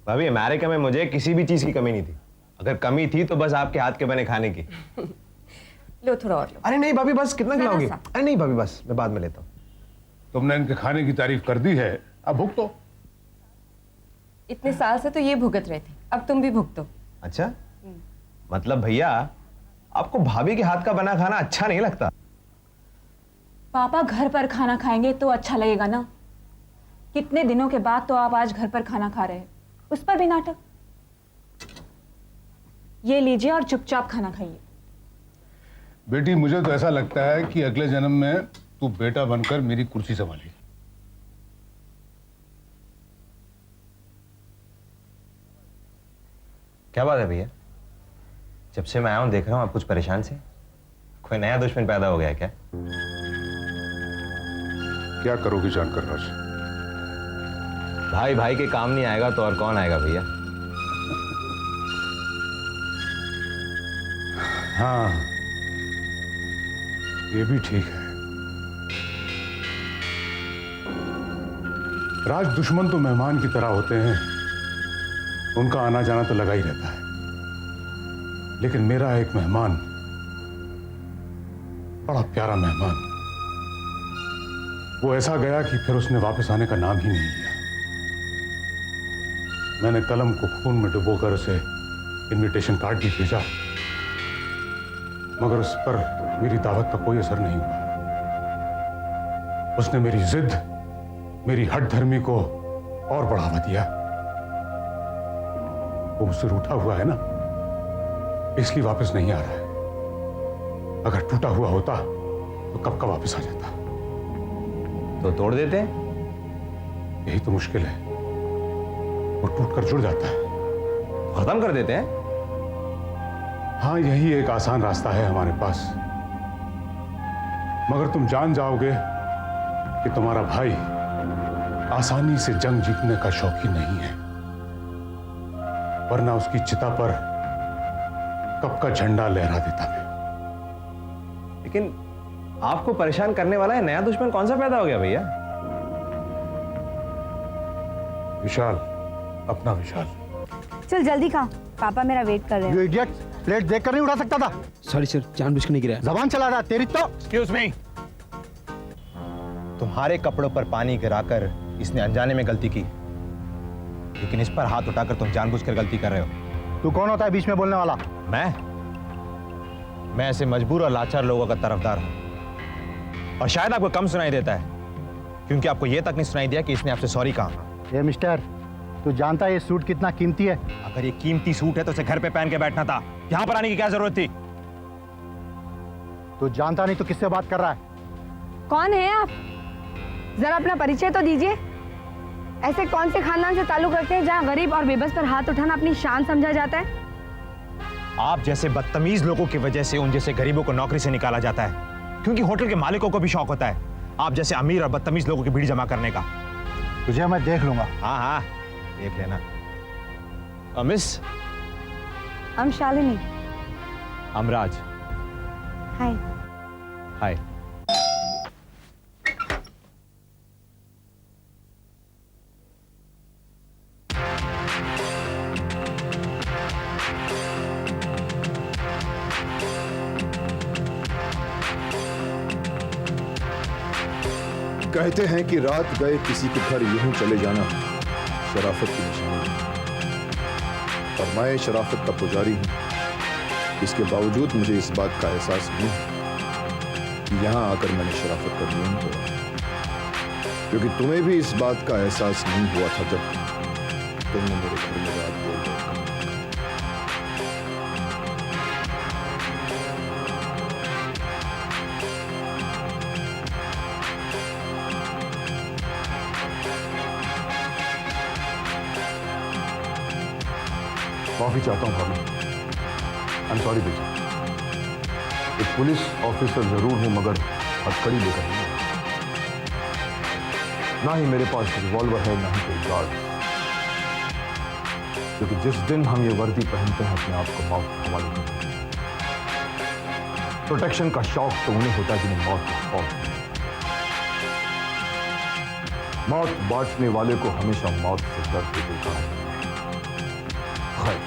भाभी अमेरिका में मुझे किसी भी चीज की कमी नहीं थी। अगर कमी थी तो बस आपके हाथ के बने खाने की। लो थोड़ा और लो। अरे नहीं भाभी बस, कितना खिलाओगी? अरे नहीं भाभी बस, मैं बाद में लेता हूँ। तुमने इनके खाने की तारीफ कर दी है, अब भुगतो। इतने साल से तो ये भुगत रहे थे, अब तुम भी भुगतो। अच्छा, मतलब भैया आपको भाभी के हाथ का बना खाना अच्छा नहीं लगता? पापा घर पर खाना खाएंगे तो अच्छा लगेगा ना। कितने दिनों के बाद तो आप आज घर पर खाना खा रहे हैं, उस पर भी नाटक। ये लीजिए और चुपचाप खाना खाइए। बेटी मुझे तो ऐसा लगता है कि अगले जन्म में तू बेटा बनकर मेरी कुर्सी संभालेगी। क्या बात है भैया, जब से मैं आया हूं देख रहा हूं आप कुछ परेशान से। कोई नया दुश्मन पैदा हो गया है क्या? क्या करोगे जानकर राज? भाई भाई के काम नहीं आएगा तो और कौन आएगा भैया? हाँ, ये भी ठीक है। राज, दुश्मन तो मेहमान की तरह होते हैं, उनका आना जाना तो लगा ही रहता है। लेकिन मेरा एक मेहमान, बड़ा प्यारा मेहमान, वो ऐसा गया कि फिर उसने वापस आने का नाम ही नहीं लिया। मैंने कलम को खून में डुबोकर उसे इनविटेशन कार्ड भी भेजा, मगर उस पर मेरी दावत का कोई असर नहीं हुआ। उसने मेरी जिद, मेरी हठधर्मी को और बढ़ावा दिया। वो मुझसे रूठा हुआ है ना, इसलिए वापस नहीं आ रहा है। अगर टूटा हुआ होता तो कब का वापस आ जाता। तो तोड़ देते? यही तो मुश्किल है, वो टूटकर जुड़ जाता है। खत्म कर देते हैं? हाँ, यही एक आसान रास्ता है हमारे पास। मगर तुम जान जाओगे कि तुम्हारा भाई आसानी से जंग जीतने का शौकीन नहीं है, वरना उसकी चिता पर कब का झंडा लहरा देता मैं। लेकिन आपको परेशान करने वाला है नया दुश्मन कौन सा पैदा हो गया भैया? विशाल, अपना विशाल। चल जल्दी खा, पापा मेरा वेट कर रहे हैं। यू इडियट, प्लेट देखकर नहीं उठा सकता था। सॉरी सर, जानबूझ के नहीं गिरा। जबान चला रहा तेरी तो। एक्सक्यूज मी, तुम्हारे कपड़ों पर पानी गिराकर इसने अनजाने में गलती की, लेकिन इस पर हाथ उठाकर तुम जानबूझकर गलती कर रहे हो। तू कौन होता है बीच में बोलने वाला? मैं ऐसे मजबूर और लाचार लोगों का तरफदार हूं, और शायद आपको कम सुनाई देता है क्योंकि आपको यह तक नहीं सुनाई दिया कि इसने आपसे सॉरी कहा। ये मिस्टर, तू जानता है ये सूट कितना कीमती है? अगर ये कीमती सूट है तो उसे घर पे पहन के बैठना था, यहां पर आने की क्या जरूरत थी? तू जानता नहीं तो किससे बात कर रहा है? कौन है आप? जरा अपना परिचय तो दीजिए। ऐसे कौन से खानदान से ताल्लुक रखते हैं जहाँ गरीब और बेबस पर हाथ उठाना अपनी शान समझा जाता है? आप जैसे बदतमीज लोगों की वजह से उन जैसे गरीबों को नौकरी से निकाला जाता है, क्योंकि होटल के मालिकों को भी शौक होता है आप जैसे अमीर और बदतमीज लोगों की भीड़ जमा करने का। तुझे मैं देख लूंगा। हाँ हाँ, देख लेना। मिस, हम शालिनी। अमराज। हाय। हाय। कहते हैं कि रात गए किसी के घर यूं चले जाना शराफत की निशानी है, और मैं शराफत का पुजारी हूं। इसके बावजूद मुझे इस बात का एहसास नहीं कि यहां आकर मैंने शराफत का नियम तोड़ा, क्योंकि तुम्हें भी इस बात का एहसास नहीं हुआ था जब तुमने मेरे घर में रात बोल दिया। माफी चाहता हूं भाभी। आई एम सॉरी बेटा। एक पुलिस ऑफिसर जरूर हूं मगर हथकड़ी लेकर नहीं। ना ही मेरे पास रिवॉल्वर है, ना ही कोई गार्ड, क्योंकि जिस दिन हम ये वर्दी पहनते हैं अपने आप को मौत के हवाले करते हैं। प्रोटेक्शन का शौक तो उन्हें होता है जिन्हें मौत का खौफ है। मौत बांटने वाले को हमेशा मौत से डरते देखा है। खाए।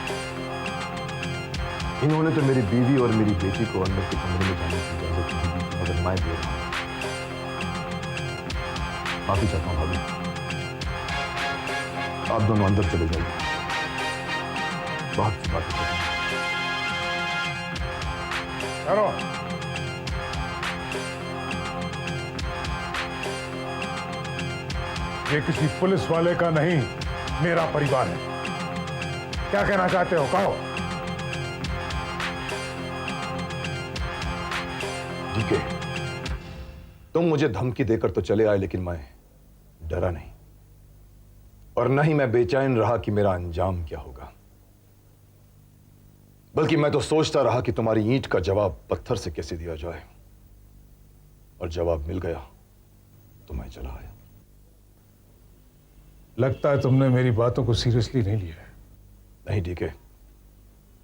इन्होंने तो मेरी बीवी और मेरी बेटी को अंदर के कमरे में जाने की इजाजत नहीं दी, मगर मैं दे रहा हूं। माफी चाहता हूं भाभी, आप दोनों अंदर चले जाइए, बहुत सी बातें करेंगे। ठहरो। ये किसी पुलिस वाले का नहीं, मेरा परिवार है। क्या कहना चाहते हो, कहो। ठीक है, तुम मुझे धमकी देकर तो चले आए, लेकिन मैं डरा नहीं, और न ही मैं बेचैन रहा कि मेरा अंजाम क्या होगा, बल्कि मैं तो सोचता रहा कि तुम्हारी ईंट का जवाब पत्थर से कैसे दिया जाए, और जवाब मिल गया तो मैं चला आया। लगता है तुमने मेरी बातों को सीरियसली नहीं लिया है। नहीं ठीक है,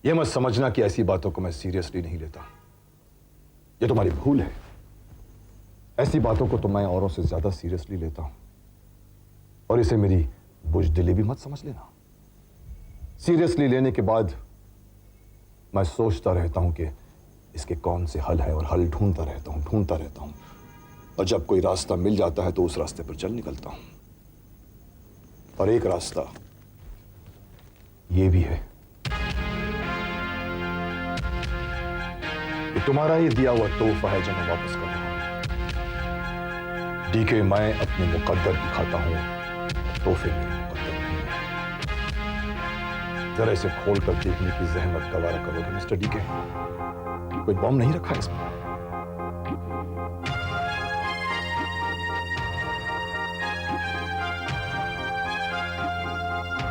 यह मत समझना कि ऐसी बातों को मैं सीरियसली नहीं लेता, यह तुम्हारी भूल है। ऐसी बातों को तो मैं औरों से ज्यादा सीरियसली लेता हूं, और इसे मेरी बुज़दिली भी मत समझ लेना। सीरियसली लेने के बाद मैं सोचता रहता हूं कि इसके कौन से हल है, और हल ढूंढता रहता हूं, और जब कोई रास्ता मिल जाता है तो उस रास्ते पर चल निकलता हूं। और एक रास्ता ये भी है कि तुम्हारा ही दिया हुआ तोहफा है जो मैं वापस कर रहा हूं। डीके, मैं अपने मुकद्दर दिखाता हूं, तोहफे मेरे मुकद्दर नहीं है। जरा इसे खोल कर देखने की जहमत गवारा करोगे मिस्टर डीके? कोई बॉम्ब नहीं रखा इसमें?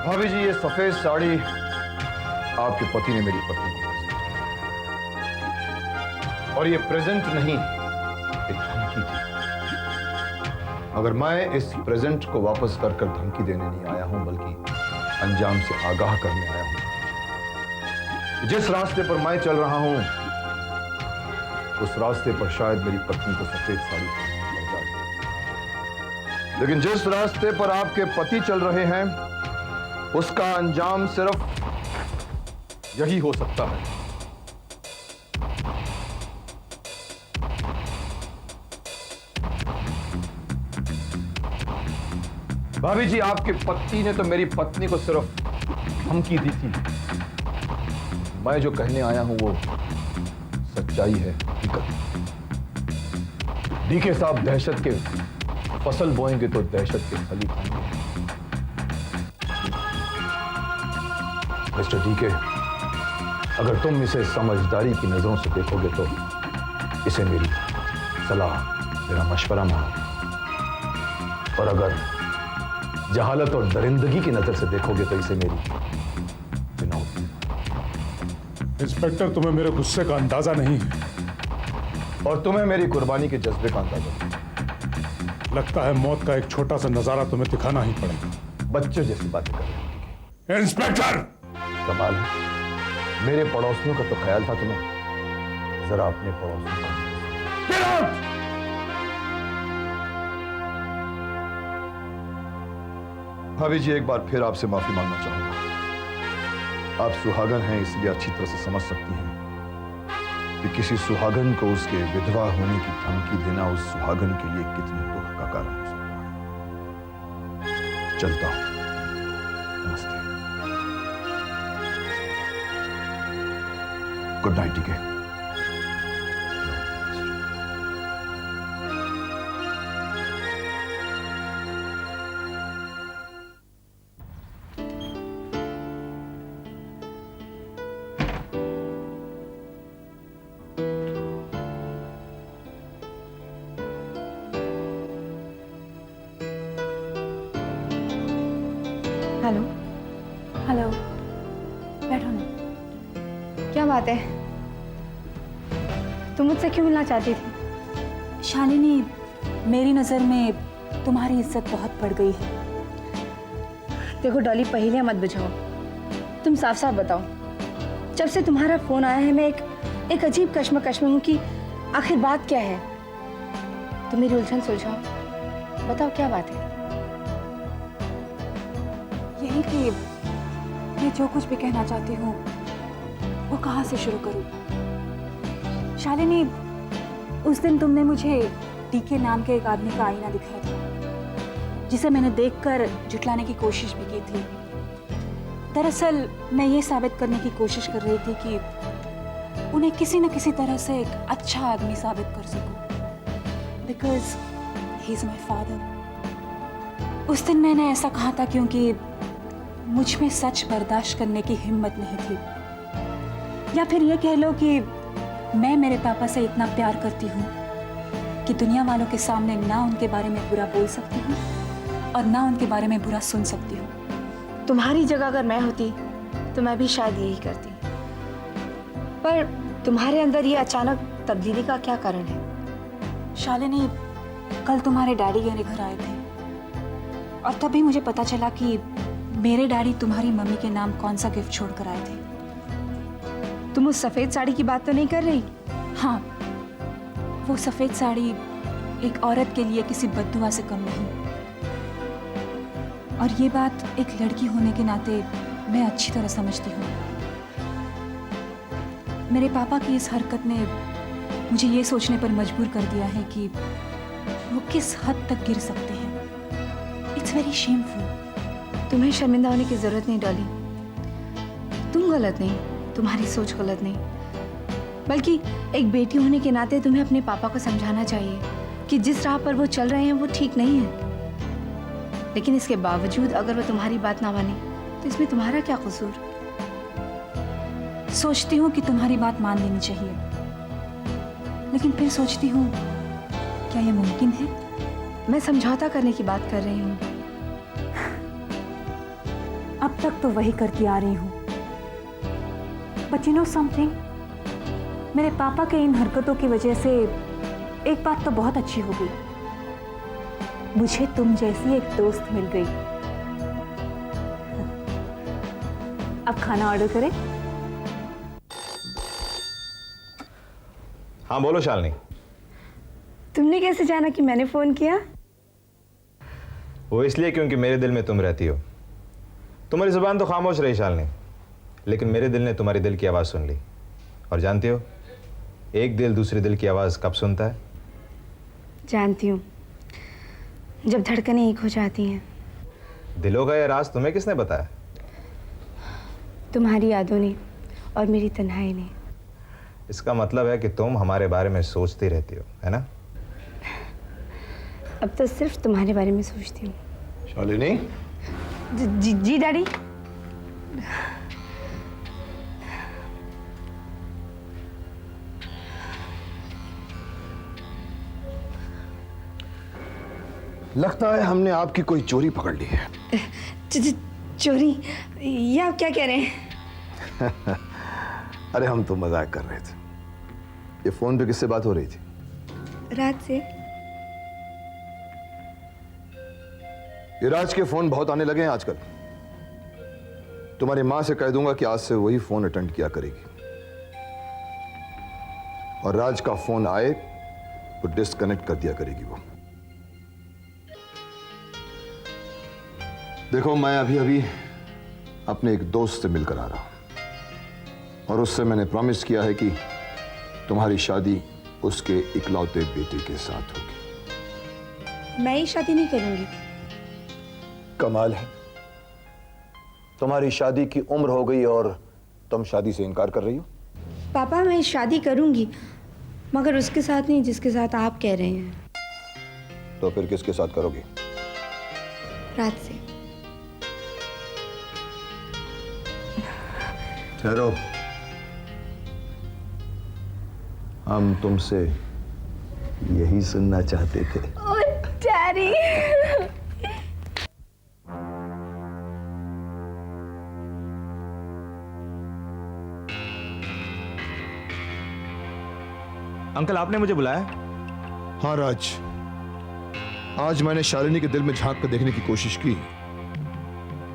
भाभी जी, ये सफेद साड़ी आपके पति ने मेरी पत्नी को भेजी, और ये प्रेजेंट नहीं, एक धमकी थी। मगर मैं इस प्रेजेंट को वापस कर धमकी देने नहीं आया हूं, बल्कि अंजाम से आगाह करने आया हूं। जिस रास्ते पर मैं चल रहा हूं, उस रास्ते पर शायद मेरी पत्नी को सफेद साड़ी पहननी पड़ जाए, लेकिन जिस रास्ते पर आपके पति चल रहे हैं, उसका अंजाम सिर्फ यही हो सकता है। भाभी जी, आपके पति ने तो मेरी पत्नी को सिर्फ धमकी दी थी। मैं जो कहने आया हूं वो सच्चाई है, हकीकत। डीके साहब दहशत के फसल बोएंगे तो दहशत के फली खाएंगे। मिस्टर डीके, अगर तुम इसे समझदारी की नजरों से देखोगे तो इसे मेरी सलाह, मेरा मशवरा मानो, और अगर जहालत और दरिंदगी की नजर से देखोगे तो इसे मेरी चुनौती। इंस्पेक्टर, तुम्हें मेरे गुस्से का अंदाजा नहीं है, और तुम्हें मेरी कुर्बानी के जज्बे का अंदाजा नहीं। लगता है मौत का एक छोटा सा नजारा तुम्हें दिखाना ही पड़ेगा। बच्चों जैसी बातें कर रहे हैं। इंस्पेक्टर! कमाल है, मेरे पड़ोसियों का तो ख्याल था तुम्हें, जरा अपने पड़ोसियों का। भाभी जी, एक बार फिर आपसे माफी मांगना चाहूंगा। आप सुहागन हैं, इसलिए अच्छी तरह से समझ सकती हैं कि किसी सुहागन को उसके विधवा होने की धमकी देना उस सुहागन के लिए कितने दुख का कारण हो सकता है। चलता हूं, नमस्ते, गुड नाइट। ठीक है। हेलो। हेलो, बैठो ना। क्या बात है? तुम मुझसे क्यों मिलना चाहती थी? शालिनी, मेरी नज़र में तुम्हारी इज्जत बहुत बढ़ गई है। देखो डॉली, पहेलियां मत बुझाओ, तुम साफ साफ बताओ। जब से तुम्हारा फोन आया है मैं एक अजीब कश्मकश में हूं कि आखिर बात क्या है। तुम मेरी उलझन सुलझाओ, बताओ क्या बात है। यही कि लिए जो कुछ भी कहना चाहती हूँ वो कहाँ से शुरू करूँ। शालिनी, उस दिन तुमने मुझे डीके नाम के एक आदमी का आईना दिखाया था, जिसे मैंने देखकर जुटलाने की कोशिश भी की थी। दरअसल मैं ये साबित करने की कोशिश कर रही थी कि उन्हें किसी न किसी तरह से एक अच्छा आदमी साबित कर सकूं, because he is my father. उस दिन मैंने ऐसा कहा था क्योंकि मुझ में सच बर्दाश्त करने की हिम्मत नहीं थी, या फिर ये कह लो कि मैं मेरे पापा से इतना प्यार करती हूँ कि दुनिया वालों के सामने ना उनके बारे में बुरा बोल सकती हूँ और ना उनके बारे में बुरा सुन सकती हूँ। तुम्हारी जगह अगर मैं होती तो मैं भी शायद यही करती, पर तुम्हारे अंदर ये अचानक तब्दीली का क्या कारण है? शालिनी, कल तुम्हारे डैडी मेरे घर आए थे और तभी मुझे पता चला कि मेरे डैडी तुम्हारी मम्मी के नाम कौन सा गिफ्ट छोड़कर आए थे। तुम उस सफेद साड़ी की बात तो नहीं कर रही? हाँ, वो सफेद साड़ी एक औरत के लिए किसी बद्दुआ से कम नहीं, और ये बात एक लड़की होने के नाते मैं अच्छी तरह समझती हूँ। मेरे पापा की इस हरकत ने मुझे ये सोचने पर मजबूर कर दिया है कि वो किस हद तक गिर सकते हैं। It's very shameful. तुम्हें शर्मिंदा होने की जरूरत नहीं डॉली। तुम गलत नहीं, तुम्हारी सोच गलत नहीं, बल्कि एक बेटी होने के नाते तुम्हें अपने पापा को समझाना चाहिए कि जिस राह पर वो चल रहे हैं वो ठीक नहीं है। लेकिन इसके बावजूद अगर वो तुम्हारी बात ना माने तो इसमें तुम्हारा क्या कसूर? सोचती हूँ कि तुम्हारी बात मान लेनी चाहिए, लेकिन फिर सोचती हूँ क्या ये मुमकिन है? मैं समझौता करने की बात कर रही हूँ। अब तक तो वही करती आ रही हूँ, बट यू नो समथिंग, मेरे पापा के इन हरकतों की वजह से एक बात तो बहुत अच्छी हो गई, मुझे तुम जैसी एक दोस्त मिल गई। अब खाना ऑर्डर करें? हाँ बोलो शालिनी। तुमने कैसे जाना कि मैंने फोन किया? वो इसलिए क्योंकि मेरे दिल में तुम रहती हो। तुम्हारी जुबान तो खामोश रही शालिनी, लेकिन मेरे दिल ने तुम्हारी दिल की आवाज़ सुन ली। और जानती हो, एक दिल दूसरे दिल की आवाज़ कब सुनता है? जानती हूँ, जब धड़कनें एक हो जाती हैं। दिलों का यह राज तुम्हें किसने बताया? तुम्हारी यादों ने और मेरी तन्हाई ने। इसका मतलब है कि तुम हमारे बारे में सोचती रहती हो, है ना? अब तो सिर्फ तुम्हारे बारे में सोचती हूँ। शालिनी, जी डैडी। लगता है हमने आपकी कोई चोरी पकड़ ली है। चोरी? ये आप क्या कह रहे हैं? अरे हम तो मजाक कर रहे थे। ये फोन पे किससे बात हो रही थी? रात से। ये राज के फोन बहुत आने लगे हैं आजकल। तुम्हारी मां से कह दूंगा कि आज से वही फोन अटेंड किया करेगी, और राज का फोन आए तो डिस्कनेक्ट कर दिया करेगी वो। देखो, मैं अभी अभी अपने एक दोस्त से मिलकर आ रहा हूं, और उससे मैंने प्रॉमिस किया है कि तुम्हारी शादी उसके इकलौते बेटे के साथ होगी। मैं ही शादी नहीं करूंगी। कमाल है, तुम्हारी शादी की उम्र हो गई और तुम शादी से इनकार कर रही हो। पापा, मैं शादी करूंगी, मगर उसके साथ नहीं जिसके साथ आप कह रहे हैं। तो फिर किसके साथ करोगे? रात से। ठहरो, हम तुमसे यही सुनना चाहते थे। ओह डैडी। अंकल, आपने मुझे बुलाया? हाँ राज, आज मैंने शालिनी के दिल में झांक कर देखने की कोशिश की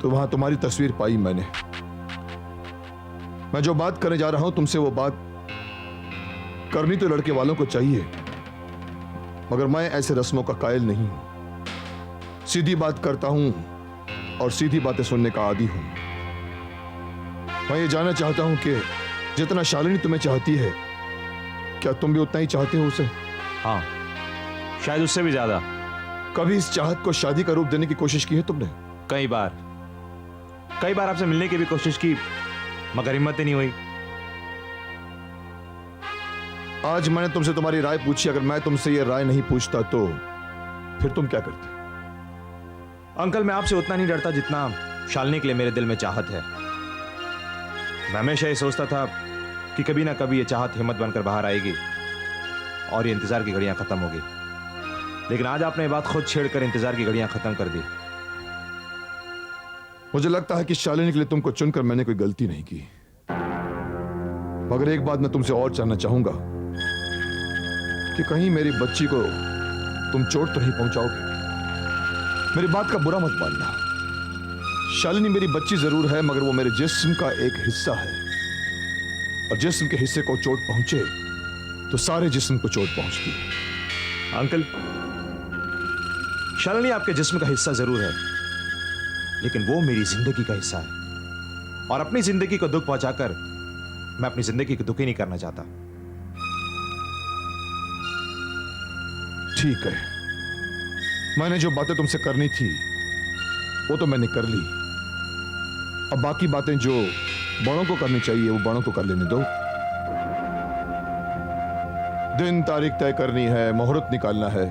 तो वहां तुम्हारी तस्वीर पाई मैंने। मैं जो बात करने जा रहा हूं तुमसे, वो बात करनी तो लड़के वालों को चाहिए, मगर मैं ऐसे रस्मों का कायल नहीं हूं। सीधी बात करता हूं और सीधी बातें सुनने का आदी हूं। मैं ये जानना चाहता हूं कि जितना शालिनी तुम्हें चाहती है, क्या तुम भी उतना ही चाहते हो उसे? हाँ, शायद उससे भी ज्यादा। कभी इस चाहत को शादी का रूप देने की कोशिश की है तुमने? कई बार आपसे मिलने की भी कोशिश की, मगर हिम्मत ही नहीं हुई। आज मैंने तुमसे तुम्हारी राय पूछी, अगर मैं तुमसे ये राय नहीं पूछता तो फिर तुम क्या करते? अंकल, मैं आपसे उतना नहीं डरता जितना शालिनी के लिए मेरे दिल में चाहत है। मैं हमेशा ये सोचता था कि कभी ना कभी ये चाहत हिम्मत बनकर बाहर आएगी और ये इंतजार की घड़ियां खत्म होगी। लेकिन आज आपने ये बात खुद छेड़कर इंतजार की घड़ियां खत्म कर दी। मुझे लगता है कि शालिनी के लिए तुमको चुनकर मैंने कोई गलती नहीं की, मगर एक बात मैं तुमसे और जानना चाहूंगा कि कहीं मेरी बच्ची को तुम चोट तो नहीं पहुंचाओगे? मेरी बात का बुरा मत मानना। शालिनी मेरी बच्ची जरूर है, मगर वो मेरे जिस्म का एक हिस्सा है, और जिस्म के हिस्से को चोट पहुंचे तो सारे जिस्म को चोट पहुंचती है। अंकल, शालिनी आपके जिस्म का हिस्सा जरूर है, लेकिन वो मेरी जिंदगी का हिस्सा है, और अपनी जिंदगी को दुख पहुंचाकर मैं अपनी जिंदगी को दुखी नहीं करना चाहता। ठीक है, मैंने जो बातें तुमसे करनी थी वो तो मैंने कर ली। अब बाकी बातें जो बड़ों को करनी चाहिए वो बड़ों को कर लेने दो। दिन तारीख तय करनी है, मुहूर्त निकालना है।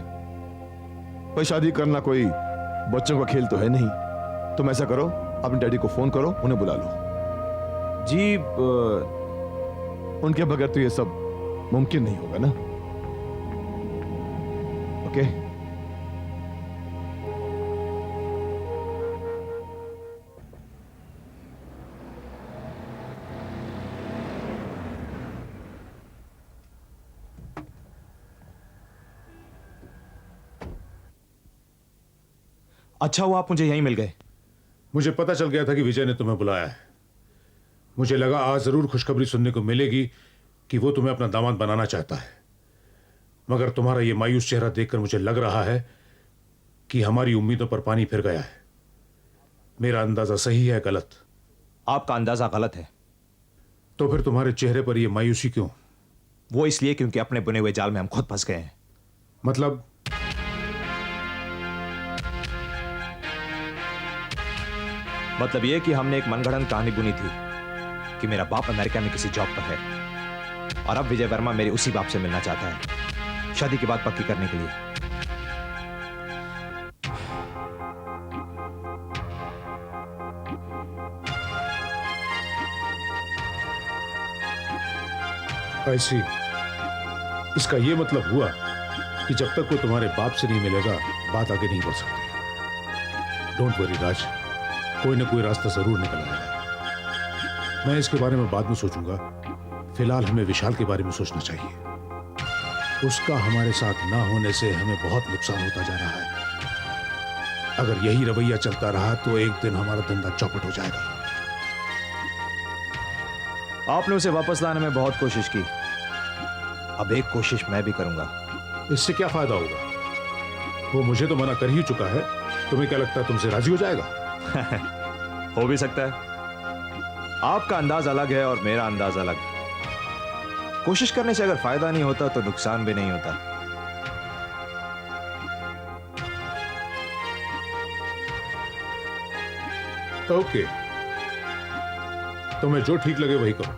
भाई, शादी करना कोई बच्चों का खेल तो है नहीं। तुम ऐसा करो, अपने डैडी को फोन करो, उन्हें बुला लो। जी, उनके बगैर तो ये सब मुमकिन नहीं होगा ना। ओके? अच्छा हुआ आप मुझे यहीं मिल गए। मुझे पता चल गया था कि विजय ने तुम्हें बुलाया है। मुझे लगा आज जरूर खुशखबरी सुनने को मिलेगी कि वो तुम्हें अपना दामाद बनाना चाहता है, मगर तुम्हारा ये मायूस चेहरा देखकर मुझे लग रहा है कि हमारी उम्मीदों पर पानी फिर गया है। मेरा अंदाजा सही है गलत? आपका अंदाजा गलत है। तो फिर तुम्हारे चेहरे पर यह मायूसी क्यों? वो इसलिए क्योंकि अपने बुने हुए जाल में हम खुद फंस गए हैं। मतलब? मतलब ये कि हमने एक मनगढ़ंत कहानी बुनी थी कि मेरा बाप अमेरिका में किसी जॉब पर है, और अब विजय वर्मा मेरे उसी बाप से मिलना चाहता है, शादी की बात पक्की करने के लिए। ऐसी इसका यह मतलब हुआ कि जब तक वो तुम्हारे बाप से नहीं मिलेगा बात आगे नहीं बढ़ सकती। डोंट वरी राज, कोई ना कोई रास्ता जरूर निकल आएगा। मैं इसके बारे में बाद में सोचूंगा। फिलहाल हमें विशाल के बारे में सोचना चाहिए। उसका हमारे साथ ना होने से हमें बहुत नुकसान होता जा रहा है। अगर यही रवैया चलता रहा तो एक दिन हमारा धंधा चौपट हो जाएगा। आपने उसे वापस लाने में बहुत कोशिश की, अब एक कोशिश मैं भी करूंगा। इससे क्या फायदा होगा? वो मुझे तो मना कर ही चुका है। तुम्हें क्या लगता है तुमसे राजी हो जाएगा? हो भी सकता है। आपका अंदाज अलग है और मेरा अंदाज अलग। कोशिश करने से अगर फायदा नहीं होता तो नुकसान भी नहीं होता। ओके, तुम्हें जो ठीक लगे वही करो।